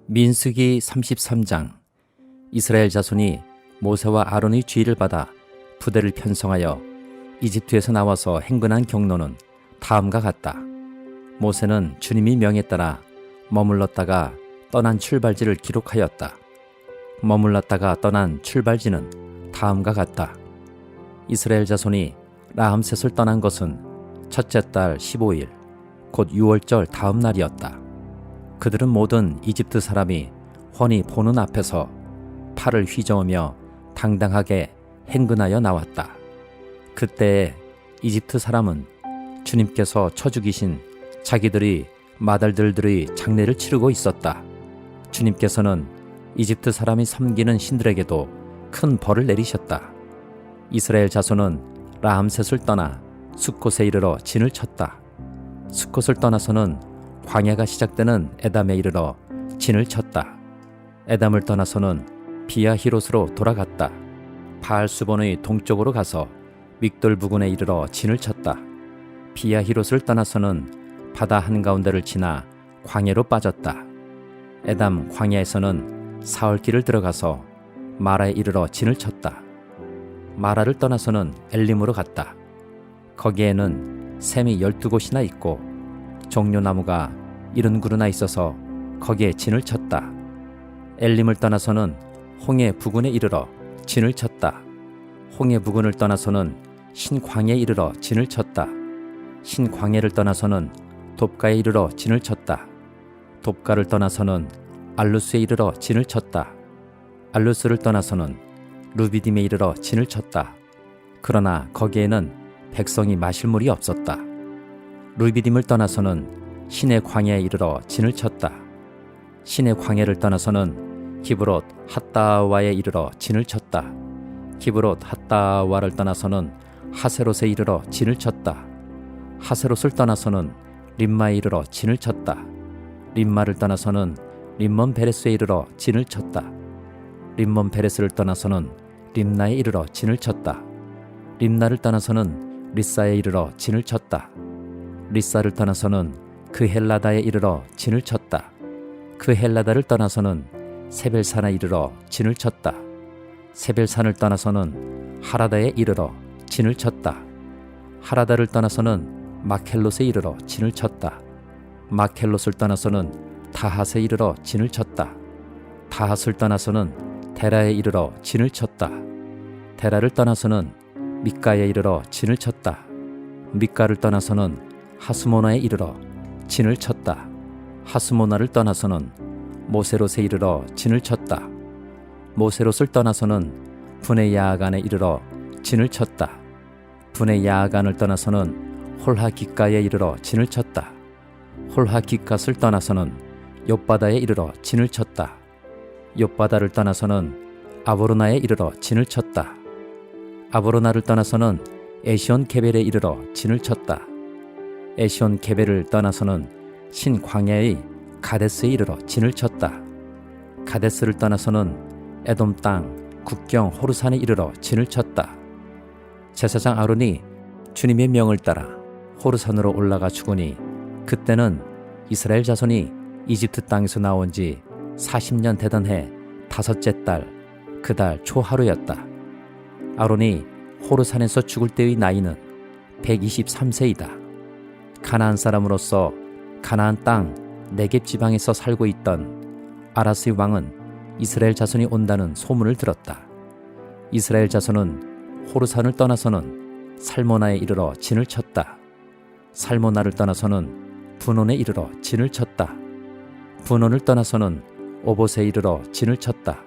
민수기 33장. 이스라엘 자손이 모세와 아론의 지휘를 받아 부대를 편성하여 이집트에서 나와서 행군한 경로는 다음과 같다. 모세는 주님이 명에 따라 머물렀다가 떠난 출발지를 기록하였다. 머물렀다가 떠난 출발지는 다음과 같다. 이스라엘 자손이 라암셋을 떠난 것은 첫째 달 15일 곧 6월절 다음 날이었다. 그들은 모든 이집트 사람이 훤히 보는 앞에서 팔을 휘저으며 당당하게 행군하여 나왔다. 그때에 이집트 사람은 주님께서 쳐 죽이신 자기들의 맏아들들의 장례를 치르고 있었다. 주님께서는 이집트 사람이 섬기는 신들에게도 큰 벌을 내리셨다. 이스라엘 자손은 라암셋을 떠나 숫곳에 이르러 진을 쳤다. 숫곳을 떠나서는 광야가 시작되는 에담에 이르러 진을 쳤다. 에담을 떠나서는 비아히롯으로 돌아갔다. 바알수본의 동쪽으로 가서 믹돌 부근에 이르러 진을 쳤다. 비아히롯을 떠나서는 바다 한가운데를 지나 광야로 빠졌다. 에담 광야에서는 사흘길을 들어가서 마라에 이르러 진을 쳤다. 마라를 떠나서는 엘림으로 갔다. 거기에는 샘이 12곳이나 있고 종려나무가 70그루나 있어서 거기에 진을 쳤다. 엘림을 떠나서는 홍해 부근에 이르러 진을 쳤다. 홍해 부근을 떠나서는 신광야에 이르러 진을 쳤다. 신광야를 떠나서는 돕가에 이르러 진을 쳤다. 돕가를 떠나서는 알루스에 이르러 진을 쳤다. 알루스를 떠나서는 루비딤에 이르러 진을 쳤다. 그러나 거기에는 백성이 마실 물이 없었다. 루비딤을 떠나서는 신의 광야에 이르러 진을 쳤다. 신의 광야를 떠나서는 기브롯 핫다와에 이르러 진을 쳤다. 기브롯 핫다와를 떠나서는 하세롯에 이르러 진을 쳤다. 하세롯을 떠나서는 림마에 이르러 진을 쳤다. 림마를 떠나서는 림몬 베레스에 이르러 진을 쳤다. 림몬 베레스를 떠나서는 림나에 이르러 진을 쳤다. 림나를 떠나서는 리사에 이르러 진을 쳤다. 리사를 떠나서는 그 헬라다에 이르러 진을 쳤다. 그 헬라다를 떠나서는 세벨산에 이르러 진을 쳤다. 세벨산을 떠나서는 하라다에 이르러 진을 쳤다. 하라다를 떠나서는 마켈롯에 이르러 진을 쳤다. 마켈롯을 떠나서는 다핫에 이르러 진을 쳤다. 다핫을 떠나서는 데라에 이르러 진을 쳤다. 데라를 떠나서는 미가에 이르러 진을 쳤다. 미가를 떠나서는 하스모나에 이르러 진을 쳤다. 하스모나를 떠나서는 모세롯에 이르러 진을 쳤다. 모세롯을 떠나서는 분의 야아간에 이르러 진을 쳤다. 분의 야아간을 떠나서는 홀하기가에 이르러 진을 쳤다. 홀하기갓을 떠나서는 욥바다에 이르러 진을 쳤다. 욥바다를 떠나서는 아보로나에 이르러 진을 쳤다. 아보로나를 떠나서는 에시온 게벨에 이르러 진을 쳤다. 에시온 게벨을 떠나서는 신광야의 가데스에 이르러 진을 쳤다. 가데스를 떠나서는 에돔 땅 국경 호르산에 이르러 진을 쳤다. 제사장 아론이 주님의 명을 따라 호르산으로 올라가 죽으니 그때는 이스라엘 자손이 이집트 땅에서 나온 지 40년 되던 해 다섯째 달 그달 초하루였다. 아론이 호르산에서 죽을 때의 나이는 123세이다. 가나안 사람으로서 가나안 땅 네겝 지방에서 살고 있던 아라스의 왕은 이스라엘 자손이 온다는 소문을 들었다. 이스라엘 자손은 호르산을 떠나서는 살모나에 이르러 진을 쳤다. 살모나를 떠나서는 분온에 이르러 진을 쳤다. 분온을 떠나서는 오봇에 이르러 진을 쳤다.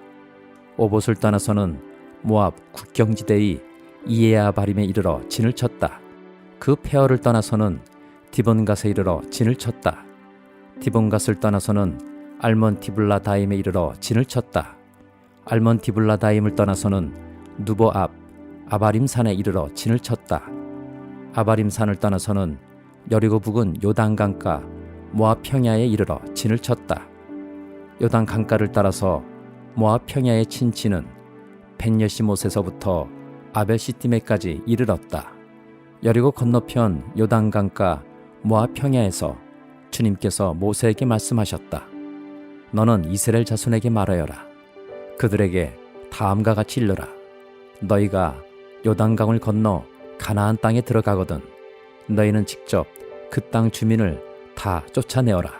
오봇을 떠나서는 모압 국경지대의 이에아바림에 이르러 진을 쳤다. 그 폐허를 떠나서는 디본갓에 이르러 진을 쳤다. 디본갓을 떠나서는 알몬디블라다임에 이르러 진을 쳤다. 알몬디블라다임을 떠나서는 누보 앞 아바림산에 이르러 진을 쳤다. 아바림산을 떠나서는 여리고 부근 요단강가 모압 평야에 이르러 진을 쳤다. 요단 강가를 따라서 모압 평야에 친 진은 벤여시못에서부터 아벨시띠메까지 이르렀다. 여리고 건너편 요단강가 모압 평야에서 주님께서 모세에게 말씀하셨다. 너는 이스라엘 자손에게 말하여라. 그들에게 다음과 같이 일러라. 너희가 요단강을 건너 가나안 땅에 들어가거든 너희는 직접 그 땅 주민을 다 쫓아내어라.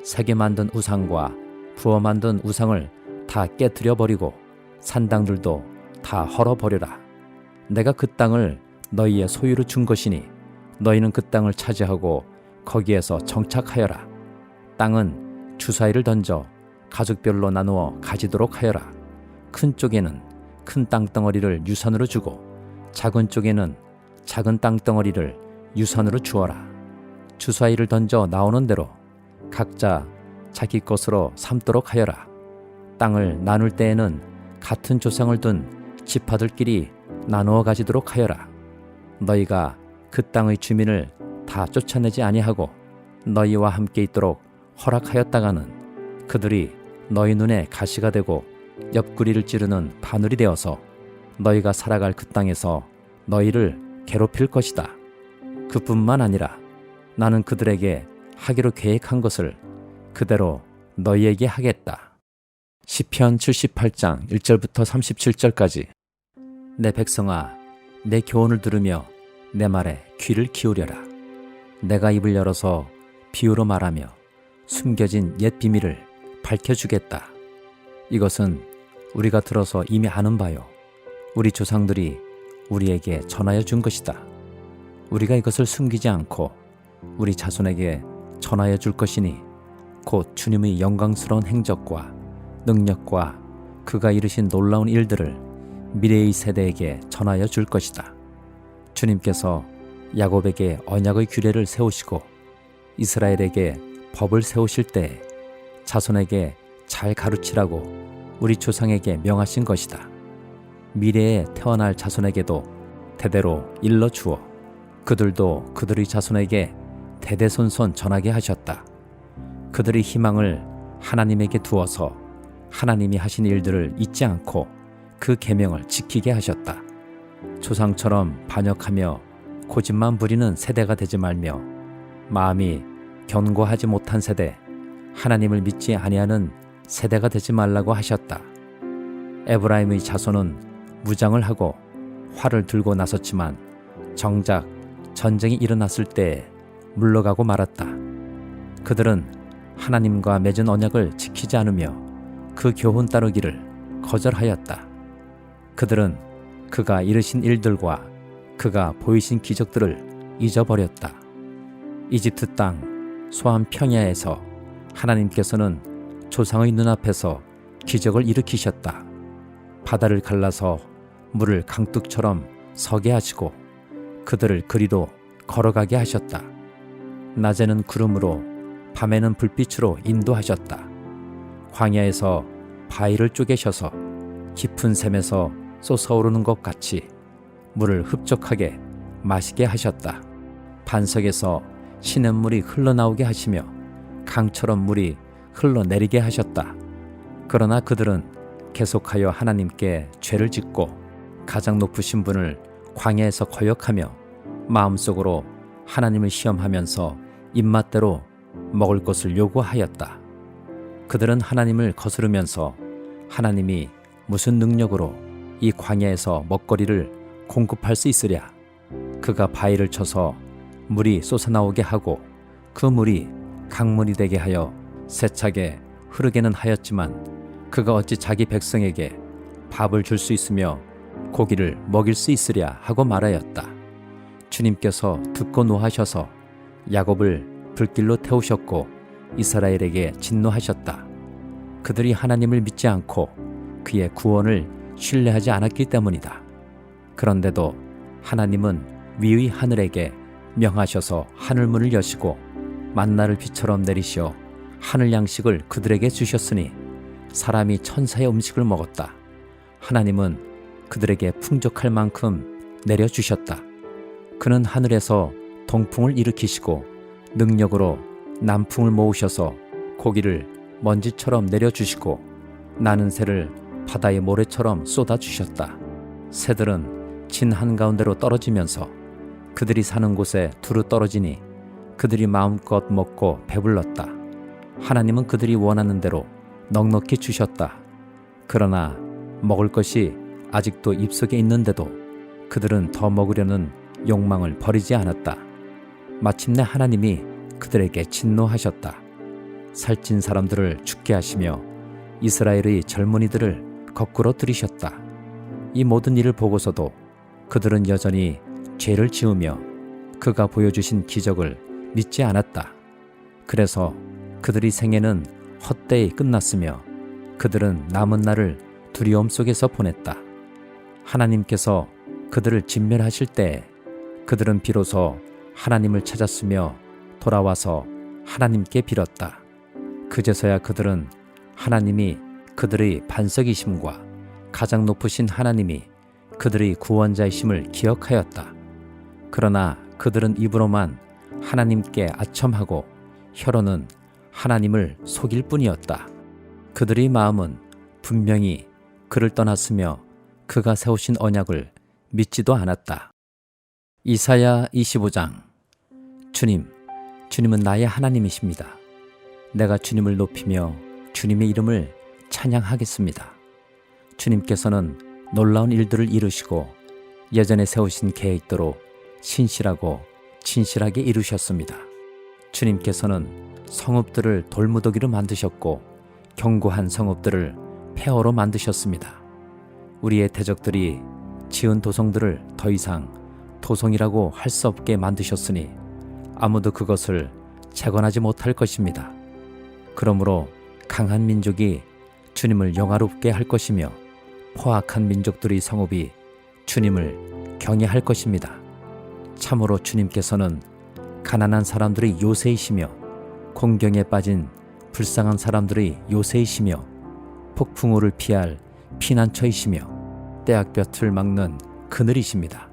새게 만든 우상과 부어 만든 우상을 다 깨뜨려 버리고 산당들도 다 헐어버려라. 내가 그 땅을 너희의 소유로 준 것이니 너희는 그 땅을 차지하고 거기에서 정착하여라. 땅은 주사위를 던져 가족별로 나누어 가지도록 하여라. 큰 쪽에는 큰 땅덩어리를 유산으로 주고 작은 쪽에는 작은 땅덩어리를 유산으로 주어라. 주사위를 던져 나오는 대로 각자 자기 것으로 삼도록 하여라. 땅을 나눌 때에는 같은 조상을 둔 지파들끼리 나누어 가지도록 하여라. 너희가 그 땅의 주민을 다 쫓아내지 아니하고 너희와 함께 있도록 허락하였다가는 그들이 너희 눈에 가시가 되고 옆구리를 찌르는 바늘이 되어서 너희가 살아갈 그 땅에서 너희를 괴롭힐 것이다. 그뿐만 아니라 나는 그들에게 하기로 계획한 것을 그대로 너희에게 하겠다. 시편 78장 1절부터 37절까지. 내 백성아, 내 교훈을 들으며 내 말에 귀를 기울여라. 내가 입을 열어서 비유로 말하며 숨겨진 옛 비밀을 밝혀주겠다. 이것은 우리가 들어서 이미 아는 바요. 우리 조상들이 우리에게 전하여 준 것이다. 우리가 이것을 숨기지 않고 우리 자손에게 전하여 줄 것이니 곧 주님의 영광스러운 행적과 능력과 그가 이루신 놀라운 일들을 미래의 세대에게 전하여 줄 것이다. 주님께서 야곱에게 언약의 규례를 세우시고 이스라엘에게 법을 세우실 때에 자손에게 잘 가르치라고 우리 조상에게 명하신 것이다. 미래에 태어날 자손에게도 대대로 일러주어 그들도 그들의 자손에게 대대손손 전하게 하셨다. 그들의 희망을 하나님에게 두어서 하나님이 하신 일들을 잊지 않고 그 계명을 지키게 하셨다. 조상처럼 반역하며 고집만 부리는 세대가 되지 말며 마음이 견고하지 못한 세대, 하나님을 믿지 아니하는 세대가 되지 말라고 하셨다. 에브라임의 자손은 무장을 하고 활을 들고 나섰지만 정작 전쟁이 일어났을 때에 물러가고 말았다. 그들은 하나님과 맺은 언약을 지키지 않으며 그 교훈 따르기를 거절하였다. 그들은 그가 이루신 일들과 그가 보이신 기적들을 잊어버렸다. 이집트 땅 소안 평야에서 하나님께서는 조상의 눈앞에서 기적을 일으키셨다. 바다를 갈라서 물을 강둑처럼 서게 하시고 그들을 그리로 걸어가게 하셨다. 낮에는 구름으로 밤에는 불빛으로 인도하셨다. 광야에서 바위를 쪼개셔서 깊은 샘에서 솟아오르는 것 같이 물을 흡족하게 마시게 하셨다. 반석에서 시냇물이 흘러나오게 하시며 강처럼 물이 흘러내리게 하셨다. 그러나 그들은 계속하여 하나님께 죄를 짓고 가장 높으신 분을 광야에서 거역하며 마음속으로 하나님을 시험하면서 입맛대로 먹을 것을 요구하였다. 그들은 하나님을 거스르면서 하나님이 무슨 능력으로 이 광야에서 먹거리를 공급할 수 있으랴. 그가 바위를 쳐서 물이 솟아나오게 하고 그 물이 강물이 되게 하여 세차게 흐르게는 하였지만 그가 어찌 자기 백성에게 밥을 줄 수 있으며 고기를 먹일 수 있으랴 하고 말하였다. 주님께서 듣고 노하셔서 야곱을 불길로 태우셨고 이스라엘에게 진노하셨다. 그들이 하나님을 믿지 않고 그의 구원을 신뢰하지 않았기 때문이다. 그런데도 하나님은 위의 하늘에게 명하셔서 하늘문을 여시고 만나를 비처럼 내리시어 하늘 양식을 그들에게 주셨으니 사람이 천사의 음식을 먹었다. 하나님은 그들에게 풍족할 만큼 내려주셨다. 그는 하늘에서 동풍을 일으키시고 능력으로 남풍을 모으셔서 고기를 먼지처럼 내려주시고 나는 새를 바다의 모래처럼 쏟아주셨다. 새들은 진 한가운데로 떨어지면서 그들이 사는 곳에 두루 떨어지니 그들이 마음껏 먹고 배불렀다. 하나님은 그들이 원하는 대로 넉넉히 주셨다. 그러나 먹을 것이 아직도 입속에 있는데도 그들은 더 먹으려는 욕망을 버리지 않았다. 마침내 하나님이 그들에게 진노하셨다. 살찐 사람들을 죽게 하시며 이스라엘의 젊은이들을 거꾸로 들이셨다. 이 모든 일을 보고서도 그들은 여전히 죄를 지으며 그가 보여주신 기적을 믿지 않았다. 그래서 그들의 생애는 헛되이 끝났으며 그들은 남은 날을 두려움 속에서 보냈다. 하나님께서 그들을 진멸하실 때 그들은 비로소 하나님을 찾았으며 돌아와서 하나님께 빌었다. 그제서야 그들은 하나님이 그들의 반석이심과 가장 높으신 하나님이 그들의 구원자이심을 기억하였다. 그러나 그들은 입으로만 하나님께 아첨하고 혀로는 하나님을 속일 뿐이었다. 그들의 마음은 분명히 그를 떠났으며 그가 세우신 언약을 믿지도 않았다. 이사야 25장. 주님은 나의 하나님이십니다. 내가 주님을 높이며 주님의 이름을 찬양하겠습니다. 주님께서는 놀라운 일들을 이루시고 예전에 세우신 계획대로 신실하고 진실하게 이루셨습니다. 주님께서는 성읍들을 돌무더기로 만드셨고 견고한 성읍들을 폐허로 만드셨습니다. 우리의 대적들이 지은 도성들을 더 이상 도성이라고 할 수 없게 만드셨으니 아무도 그것을 재건하지 못할 것입니다. 그러므로 강한 민족이 주님을 영화롭게 할 것이며 포악한 민족들의 성읍이 주님을 경외할 것입니다. 참으로 주님께서는 가난한 사람들의 요새이시며 공경에 빠진 불쌍한 사람들의 요새이시며 폭풍우를 피할 피난처이시며 떼약볕을 막는 그늘이십니다.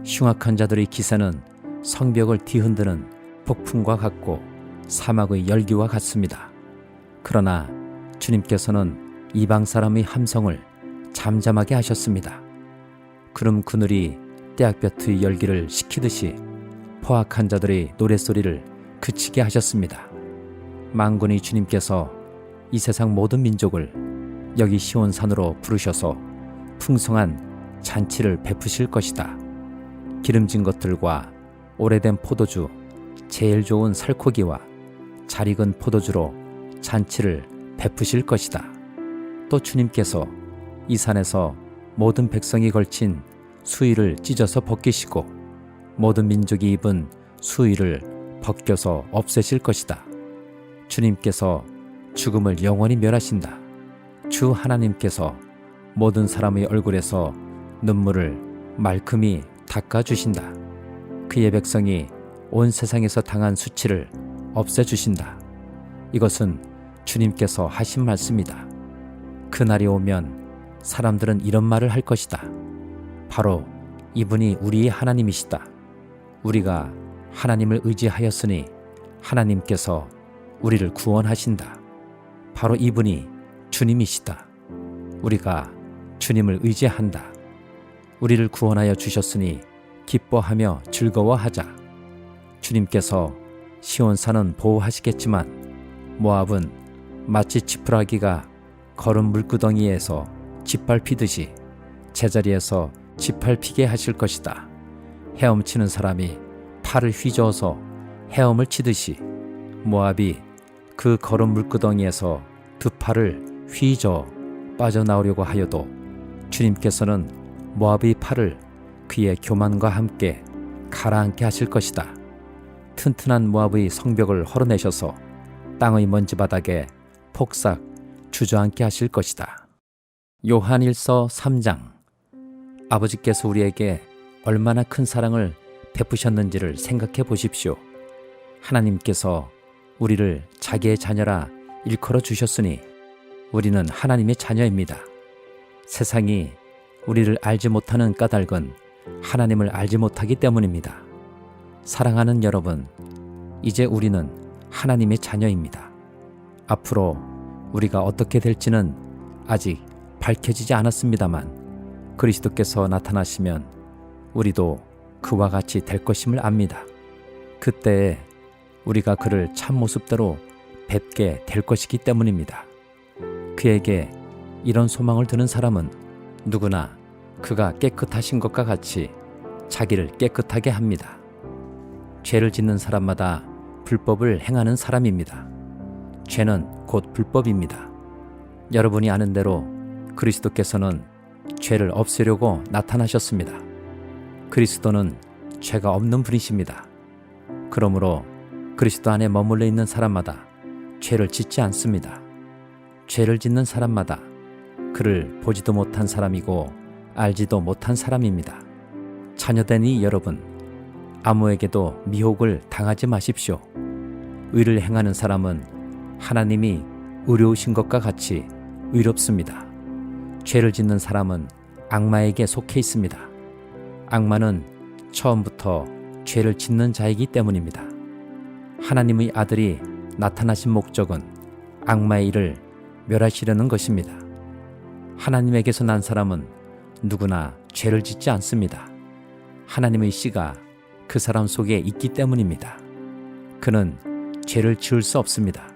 흉악한 자들의 기세는 성벽을 뒤흔드는 폭풍과 같고 사막의 열기와 같습니다. 그러나 주님께서는 이방 사람의 함성을 잠잠하게 하셨습니다. 그럼 그늘이 떼약볕의 열기를 식히듯이 포악한 자들의 노랫소리를 그치게 하셨습니다. 만군의 주님께서 이 세상 모든 민족을 여기 시온산으로 부르셔서 풍성한 잔치를 베푸실 것이다. 기름진 것들과 오래된 포도주, 제일 좋은 살코기와 잘 익은 포도주로 잔치를 베푸실 것이다. 또 주님께서 이 산에서 모든 백성이 걸친 수의를 찢어서 벗기시고 모든 민족이 입은 수의를 벗겨서 없애실 것이다. 주님께서 죽음을 영원히 멸하신다. 주 하나님께서 모든 사람의 얼굴에서 눈물을 말끔히 닦아주신다. 그의 백성이 온 세상에서 당한 수치를 없애주신다. 이것은 주님께서 하신 말씀이다. 그날이 오면 사람들은 이런 말을 할 것이다. 바로 이분이 우리의 하나님이시다. 우리가 하나님을 의지하였으니 하나님께서 우리를 구원하신다. 바로 이분이 주님이시다. 우리가 주님을 의지한다. 우리를 구원하여 주셨으니 기뻐하며 즐거워하자. 주님께서 시온산은 보호하시겠지만 모압은 마치 지푸라기가 거른 물구덩이에서 짓밟히듯이 제자리에서 짓밟히게 하실 것이다. 헤엄치는 사람이 팔을 휘저어서 헤엄을 치듯이 모압이 그 거른 물구덩이에서 두 팔을 휘저어 빠져나오려고 하여도 주님께서는 모압의 팔을 그의 교만과 함께 가라앉게 하실 것이다. 튼튼한 모압의 성벽을 헐어내셔서 땅의 먼지바닥에 폭삭 주저앉게 하실 것이다. 요한일서 3장. 아버지께서 우리에게 얼마나 큰 사랑을 베푸셨는지를 생각해 보십시오. 하나님께서 우리를 자기의 자녀라 일컬어 주셨으니 우리는 하나님의 자녀입니다. 세상이 우리를 알지 못하는 까닭은 하나님을 알지 못하기 때문입니다. 사랑하는 여러분, 이제 우리는 하나님의 자녀입니다. 앞으로 우리가 어떻게 될지는 아직 밝혀지지 않았습니다만 그리스도께서 나타나시면 우리도 그와 같이 될 것임을 압니다. 그때에 우리가 그를 참모습대로 뵙게 될 것이기 때문입니다. 그에게 이런 소망을 두는 사람은 누구나 그가 깨끗하신 것과 같이 자기를 깨끗하게 합니다. 죄를 짓는 사람마다 불법을 행하는 사람입니다. 죄는 곧 불법입니다. 여러분이 아는 대로 그리스도께서는 죄를 없애려고 나타나셨습니다. 그리스도는 죄가 없는 분이십니다. 그러므로 그리스도 안에 머물러 있는 사람마다 죄를 짓지 않습니다. 죄를 짓는 사람마다 그를 보지도 못한 사람이고 알지도 못한 사람입니다. 자녀되니 여러분, 아무에게도 미혹을 당하지 마십시오. 의를 행하는 사람은 하나님이 의로우신 것과 같이 의롭습니다. 죄를 짓는 사람은 악마에게 속해 있습니다. 악마는 처음부터 죄를 짓는 자이기 때문입니다. 하나님의 아들이 나타나신 목적은 악마의 일을 멸하시려는 것입니다. 하나님에게서 난 사람은 누구나 죄를 짓지 않습니다. 하나님의 씨가 그 사람 속에 있기 때문입니다. 그는 죄를 지을 수 없습니다.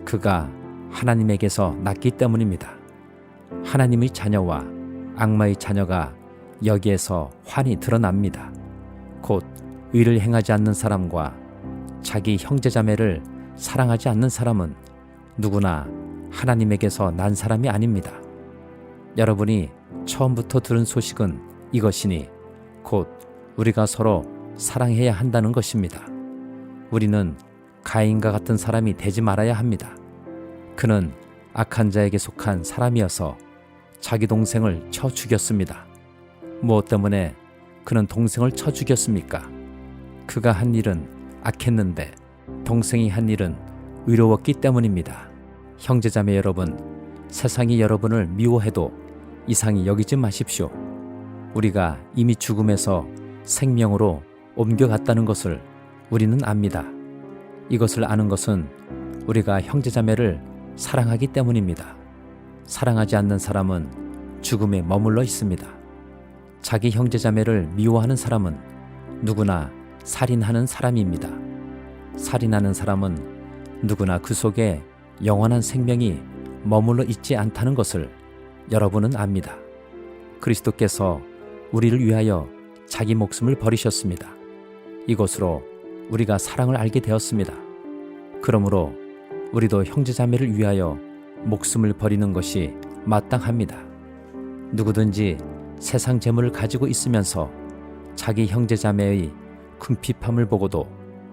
그가 하나님에게서 났기 때문입니다. 하나님의 자녀와 악마의 자녀가 여기에서 환히 드러납니다. 곧 의를 행하지 않는 사람과 자기 형제자매를 사랑하지 않는 사람은 누구나 하나님에게서 난 사람이 아닙니다. 여러분이 처음부터 들은 소식은 이것이니 곧 우리가 서로 사랑해야 한다는 것입니다. 우리는 가인과 같은 사람이 되지 말아야 합니다. 그는 악한 자에게 속한 사람이어서 자기 동생을 쳐 죽였습니다. 무엇 때문에 그는 동생을 쳐 죽였습니까? 그가 한 일은 악했는데 동생이 한 일은 의로웠기 때문입니다. 형제자매 여러분, 세상이 여러분을 미워해도 이상히 여기지 마십시오. 우리가 이미 죽음에서 생명으로 옮겨갔다는 것을 우리는 압니다. 이것을 아는 것은 우리가 형제자매를 사랑하기 때문입니다. 사랑하지 않는 사람은 죽음에 머물러 있습니다. 자기 형제자매를 미워하는 사람은 누구나 살인하는 사람입니다. 살인하는 사람은 누구나 그 속에 영원한 생명이 머물러 있지 않다는 것을 여러분은 압니다. 그리스도께서 우리를 위하여 자기 목숨을 버리셨습니다. 이것으로 우리가 사랑을 알게 되었습니다. 그러므로 우리도 형제자매를 위하여 목숨을 버리는 것이 마땅합니다. 누구든지 세상 재물을 가지고 있으면서 자기 형제자매의 궁핍함을 보고도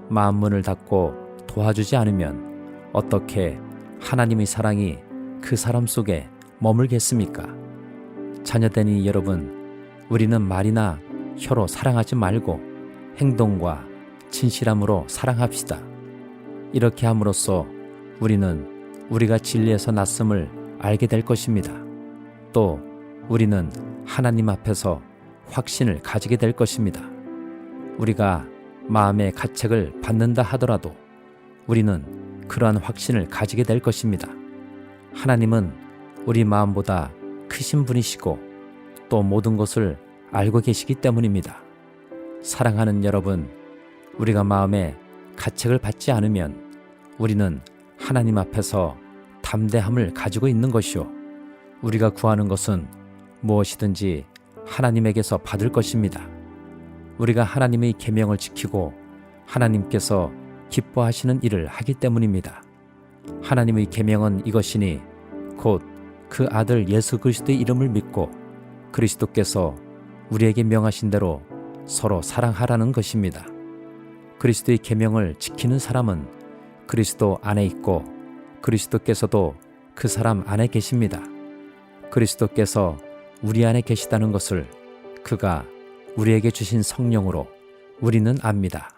마음문을 닫고 도와주지 않으면 어떻게 하나님의 사랑이 그 사람 속에 머물겠습니까? 자녀되니 여러분, 우리는 말이나 혀로 사랑하지 말고 행동과 진실함으로 사랑합시다. 이렇게 함으로써 우리는 우리가 진리에서 났음을 알게 될 것입니다. 또 우리는 하나님 앞에서 확신을 가지게 될 것입니다. 우리가 마음의 가책을 받는다 하더라도 우리는 그러한 확신을 가지게 될 것입니다. 하나님은 우리 마음보다 크신 분이시고 또 모든 것을 알고 계시기 때문입니다. 사랑하는 여러분, 우리가 마음에 가책을 받지 않으면 우리는 하나님 앞에서 담대함을 가지고 있는 것이요, 우리가 구하는 것은 무엇이든지 하나님에게서 받을 것입니다. 우리가 하나님의 계명을 지키고 하나님께서 기뻐하시는 일을 하기 때문입니다. 하나님의 계명은 이것이니 곧 그 아들 예수 그리스도의 이름을 믿고 그리스도께서 우리에게 명하신 대로 서로 사랑하라는 것입니다. 그리스도의 계명을 지키는 사람은 그리스도 안에 있고 그리스도께서도 그 사람 안에 계십니다. 그리스도께서 우리 안에 계시다는 것을 그가 우리에게 주신 성령으로 우리는 압니다.